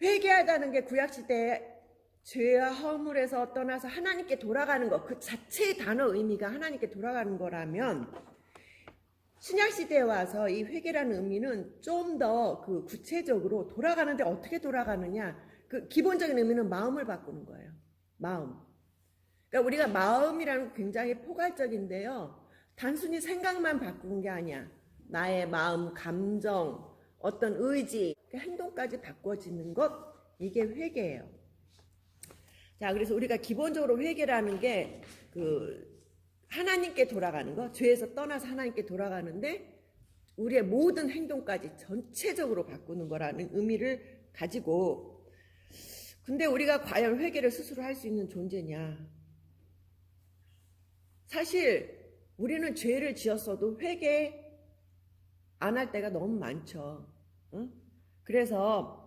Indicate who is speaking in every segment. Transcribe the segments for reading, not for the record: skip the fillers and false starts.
Speaker 1: 회개하다는 게 구약시대에 죄와 허물에서 떠나서 하나님께 돌아가는 것, 그 자체의 단어 의미가 하나님께 돌아가는 거라면, 신약시대에 와서 이 회개라는 의미는 좀 더 그 구체적으로 돌아가는데 어떻게 돌아가느냐, 그 기본적인 의미는 마음을 바꾸는 거예요. 마음. 그러니까 우리가 마음이라는 게 굉장히 포괄적인데요. 단순히 생각만 바꾸는 게 아니야. 나의 마음, 감정, 어떤 의지, 행동까지 바꿔지는 것, 이게 회개예요. 자, 그래서 우리가 기본적으로 회개라는 게 하나님께 돌아가는 거, 죄에서 떠나서 하나님께 돌아가는데 우리의 모든 행동까지 전체적으로 바꾸는 거라는 의미를 가지고, 근데 우리가 과연 회개를 스스로 할 수 있는 존재냐? 사실 우리는 죄를 지었어도 회개 안 할 때가 너무 많죠. 응? 그래서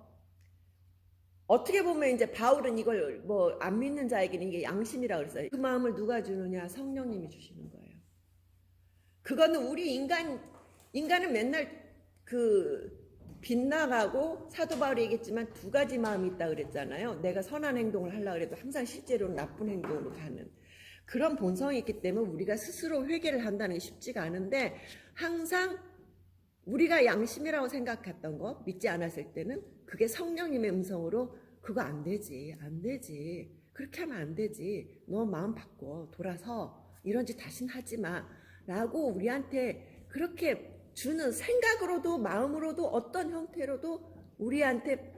Speaker 1: 어떻게 보면 이제 바울은 이걸 뭐 안 믿는 자에게는 이게 양심이라고 그랬어요. 그 마음을 누가 주느냐? 성령님이 주시는 거예요. 그거는 우리 인간은 맨날 빗나가고, 사도 바울이 얘기했지만 두 가지 마음이 있다 그랬잖아요. 내가 선한 행동을 하려고 해도 항상 실제로는 나쁜 행동으로 가는 그런 본성이 있기 때문에 우리가 스스로 회개를 한다는 게 쉽지가 않은데, 항상 우리가 양심이라고 생각했던 거, 믿지 않았을 때는 그게 성령님의 음성으로 그거 안 되지, 안 되지, 그렇게 하면 안 되지, 너 마음 바꿔, 돌아서 이런 짓 다신 하지 마 라고 우리한테 그렇게 주는, 생각으로도 마음으로도 어떤 형태로도 우리한테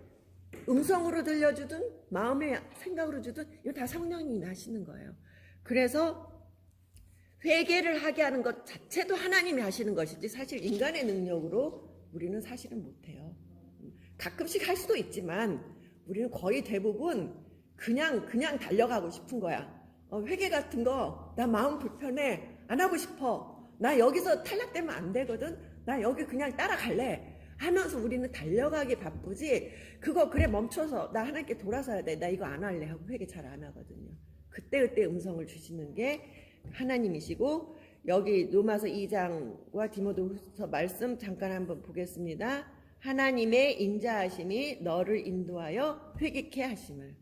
Speaker 1: 음성으로 들려주든 마음의 생각으로 주든 이거 다 성령님이 하시는 거예요. 그래서 회개를 하게 하는 것 자체도 하나님이 하시는 것이지 사실 인간의 능력으로 우리는 사실은 못해요. 가끔씩 할 수도 있지만 우리는 거의 대부분 그냥 달려가고 싶은 거야. 회개 같은 거 나 마음 불편해, 안 하고 싶어, 나 여기서 탈락되면 안 되거든, 나 여기 그냥 따라갈래 하면서 우리는 달려가기 바쁘지, 그거 그래 멈춰서 나 하나님께 돌아서야 돼, 나 이거 안 할래 하고 회개 잘 안 하거든요. 그때 음성을 주시는 게 하나님이시고, 여기 로마서 2장과 디모데후서 말씀 잠깐 한번 보겠습니다. 하나님의 인자하심이 너를 인도하여 회개케 하심을.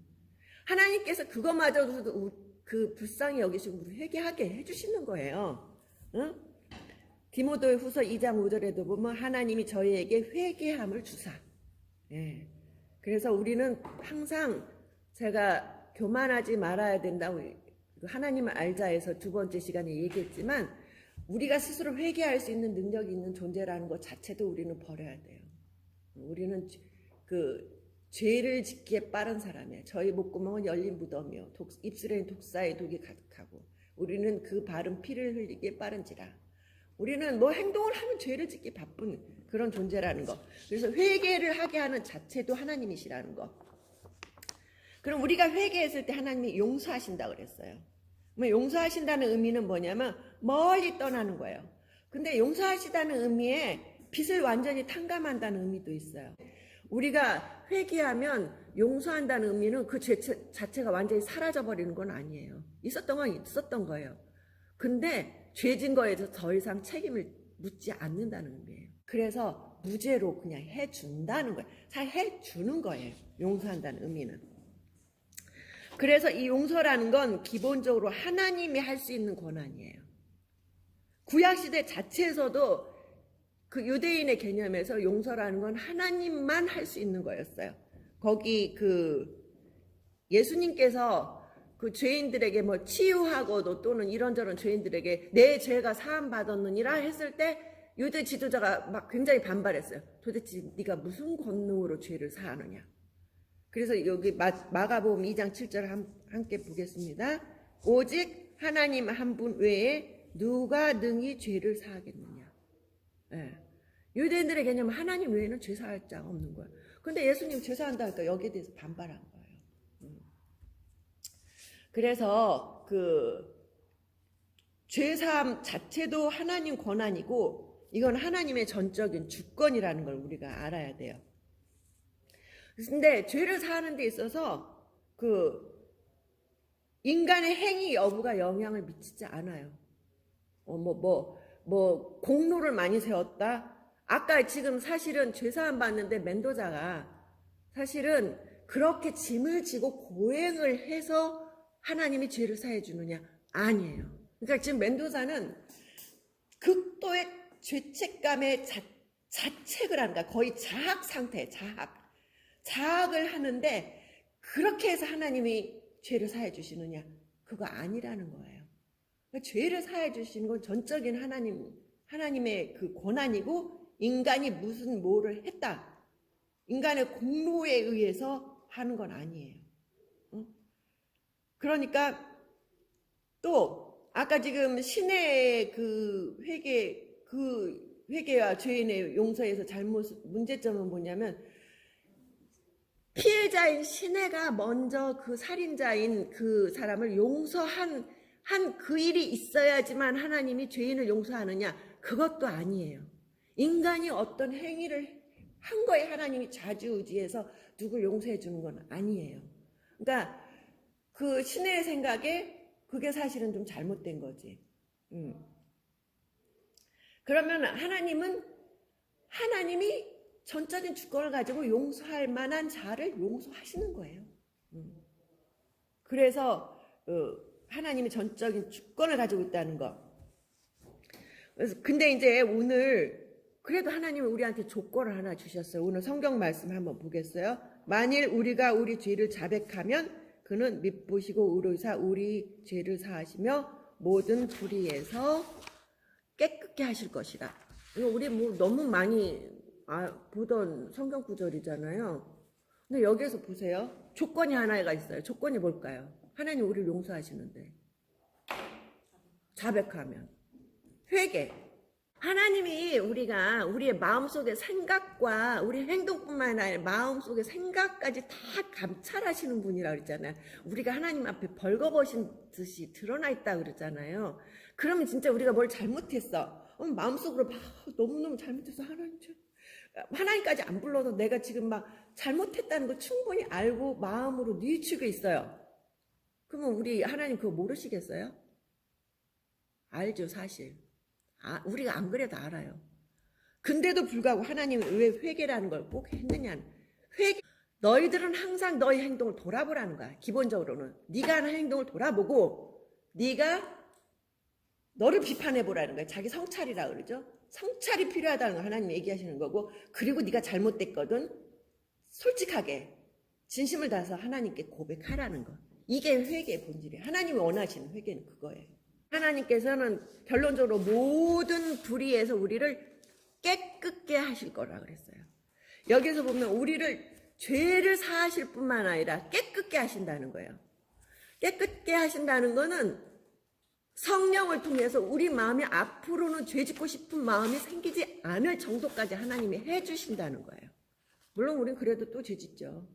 Speaker 1: 하나님께서 그것마저도 그 불쌍히 여기시고 우리 회개하게 해주시는 거예요. 응? 디모데후서 2장 5절에도 보면 하나님이 저희에게 회개함을 주사. 예. 그래서 우리는 항상, 제가 교만하지 말아야 된다고 하나님을 알자에서 두 번째 시간에 얘기했지만, 우리가 스스로 회개할 수 있는 능력이 있는 존재라는 것 자체도 우리는 버려야 돼요. 우리는 죄를 짓기에 빠른 사람이에요. 저희 목구멍은 열린 무덤이요, 입술에는 독사의 독이 가득하고, 우리는 그 바른 피를 흘리기에 빠른지라. 우리는 뭐 행동을 하면 죄를 짓기 바쁜 그런 존재라는 거. 그래서 회개를 하게 하는 자체도 하나님이시라는 거. 그럼 우리가 회개했을 때 하나님이 용서하신다고 그랬어요. 용서하신다는 의미는 뭐냐면 멀리 떠나는 거예요. 근데 용서하시다는 의미에 빚을 완전히 탕감한다는 의미도 있어요. 우리가 회개하면 용서한다는 의미는 그 죄 자체가 완전히 사라져버리는 건 아니에요. 있었던 건 있었던 거예요. 근데 죄진 거에 대해서 더 이상 책임을 묻지 않는다는 의미예요. 그래서 무죄로 그냥 해준다는 거예요. 잘 해주는 거예요. 용서한다는 의미는. 그래서 이 용서라는 건 기본적으로 하나님이 할 수 있는 권한이에요. 구약시대 자체에서도 그 유대인의 개념에서 용서라는 건 하나님만 할 수 있는 거였어요. 거기 예수님께서 그 죄인들에게 뭐 치유하고도, 또는 이런저런 죄인들에게 내 죄가 사함 받았느니라 했을 때 유대 지도자가 막 굉장히 반발했어요. 도대체 네가 무슨 권능으로 죄를 사하느냐. 그래서 여기 마가복음 2장 7절 함께 보겠습니다. 오직 하나님 한 분 외에 누가 능히 죄를 사하겠느냐. 예. 유대인들의 개념은 하나님 외에는 죄 사할 자가 없는 거예요. 근데 예수님 죄 사한다 하니까 여기에 대해서 반발한 거예요. 그래서 죄 사함 자체도 하나님 권한이고, 이건 하나님의 전적인 주권이라는 걸 우리가 알아야 돼요. 근데 죄를 사하는 데 있어서 인간의 행위 여부가 영향을 미치지 않아요. 공로를 많이 세웠다. 아까 지금 사실은 죄사함 받는데 멘도자가 사실은 그렇게 짐을 지고 고행을 해서 하나님이 죄를 사해 주느냐? 아니에요. 그러니까 지금 멘도사는 극도의 죄책감에 자책을 한다. 거의 자학 상태, 자학을 하는데 그렇게 해서 하나님이 죄를 사해 주시느냐? 그거 아니라는 거예요. 그러니까 죄를 사해 주시는 건 전적인 하나님의 그 권한이고 인간이 무슨 뭐를 했다. 인간의 공로에 의해서 하는 건 아니에요. 그러니까 또 아까 지금 신의 그 회개와 죄인의 용서에서 문제점은 뭐냐면 피해자인 신혜가 먼저 그 살인자인 그 사람을 용서한 그 일이 있어야지만 하나님이 죄인을 용서하느냐? 그것도 아니에요. 인간이 어떤 행위를 한 거에 하나님이 좌지우지해서 누굴 용서해 주는 건 아니에요. 그러니까 그 신의 생각에 그게 사실은 좀 잘못된 거지. 그러면 하나님이 전적인 주권을 가지고 용서할 만한 자를 용서하시는 거예요. 그래서 하나님이 전적인 주권을 가지고 있다는 거. 그래서 근데 이제 오늘 그래도 하나님은 우리한테 조건을 하나 주셨어요. 오늘 성경 말씀 한번 보겠어요. 만일 우리가 우리 죄를 자백하면 그는 미쁘시고 의로우사 우리 죄를 사하시며 모든 불의에서 깨끗게 하실 것이다. 이거 우리 뭐 너무 많이 보던 성경 구절이잖아요. 근데 여기에서 보세요. 조건이 하나가 있어요. 조건이 뭘까요? 하나님 우리를 용서하시는데 자백하면 회개. 하나님이 우리의 마음속의 생각과 우리 행동뿐만 아니라 마음속의 생각까지 다 감찰하시는 분이라 그랬잖아요. 우리가 하나님 앞에 벌거벗은 듯이 드러나 있다 그랬잖아요. 그러면 진짜 우리가 뭘 잘못했어. 마음속으로 막 너무너무 잘못해서 하나님까지 안 불러도 내가 지금 막 잘못했다는 거 충분히 알고 마음으로 뉘우치고 있어요. 그러면 우리 하나님 그거 모르시겠어요? 알죠, 사실. 우리가 안 그래도 알아요. 근데도 불구하고 하나님은 왜 회개라는 걸 꼭 했느냐. 너희들은 항상 너희 행동을 돌아보라는 거야. 기본적으로는. 네가 하는 행동을 돌아보고 네가 너를 비판해보라는 거야. 자기 성찰이라 그러죠. 성찰이 필요하다는 거 하나님이 얘기하시는 거고 그리고 네가 잘못됐거든. 솔직하게 진심을 다해서 하나님께 고백하라는 거. 이게 회개의 본질이에요. 하나님이 원하시는 회개는 그거예요. 하나님께서는 결론적으로 모든 불의에서 우리를 깨끗게 하실 거라 그랬어요. 여기서 보면 우리를 죄를 사하실 뿐만 아니라 깨끗게 하신다는 거예요. 깨끗게 하신다는 거는 성령을 통해서 우리 마음이 앞으로는 죄 짓고 싶은 마음이 생기지 않을 정도까지 하나님이 해주신다는 거예요. 물론 우리는 그래도 또 죄 짓죠.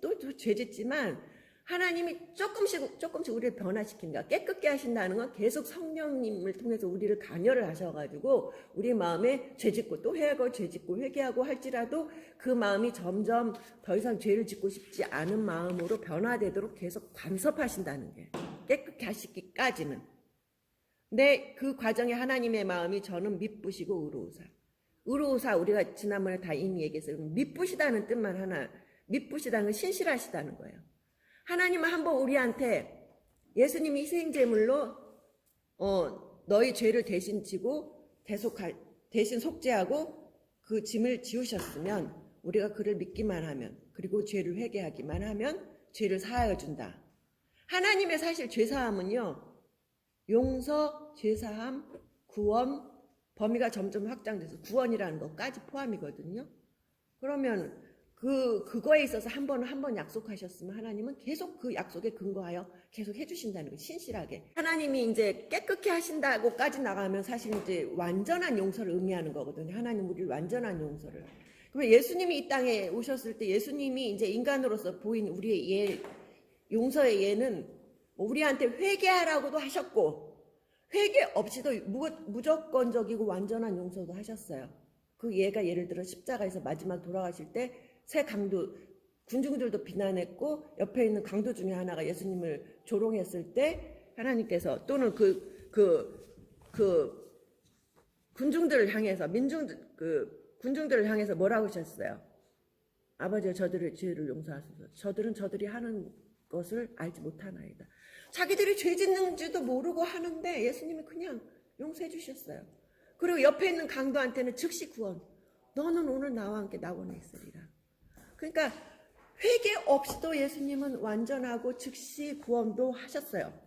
Speaker 1: 또 죄 짓지만 하나님이 조금씩 우리를 변화시킨다. 깨끗게 하신다는 건 계속 성령님을 통해서 우리를 간여를 하셔가지고 우리 마음에 죄 짓고 또 회하고 죄 짓고 회개하고 할지라도 그 마음이 점점 더 이상 죄를 짓고 싶지 않은 마음으로 변화되도록 계속 간섭하신다는 게 깨끗게 하시기까지는. 근데 그 과정에 하나님의 마음이 저는 미쁘시고 의로우사 우리가 지난번에 다 이미 얘기했어요. 미쁘시다는 뜻만 하나, 미쁘시다는 건 신실하시다는 거예요. 하나님은 한번 우리한테 예수님이 희생제물로 너희 죄를 대신 지고 대신 속죄하고 그 짐을 지우셨으면 우리가 그를 믿기만 하면 그리고 죄를 회개하기만 하면 죄를 사하여 준다. 하나님의 사실 죄사함은요. 용서, 죄사함, 구원, 범위가 점점 확장돼서 구원이라는 것까지 포함이거든요. 그러면 그거에 있어서 한 번 약속하셨으면 하나님은 계속 그 약속에 근거하여 계속 해주신다는 거예요. 신실하게. 하나님이 이제 깨끗게 하신다고까지 나가면 사실 이제 완전한 용서를 의미하는 거거든요. 하나님 우리를 완전한 용서를. 그러면 예수님이 이 땅에 오셨을 때 예수님이 이제 인간으로서 보인 우리의 용서의 예는 우리한테 회개하라고도 하셨고 회개 없이도 무조건적이고 완전한 용서도 하셨어요. 그 예가 예를 들어 십자가에서 마지막 돌아가실 때 새 강도 군중들도 비난했고 옆에 있는 강도 중에 하나가 예수님을 조롱했을 때 하나님께서 또는 군중들을 향해서 군중들을 향해서 뭐라고 하셨어요? 아버지여 저들의 죄를 용서하소서. 저들은 저들이 하는 것을 알지 못하나이다. 자기들이 죄 짓는지도 모르고 하는데 예수님이 그냥 용서해 주셨어요. 그리고 옆에 있는 강도한테는 즉시 구원. 너는 오늘 나와 함께 낙원에 있으리라. 그러니까 회개 없이도 예수님은 완전하고 즉시 구원도 하셨어요.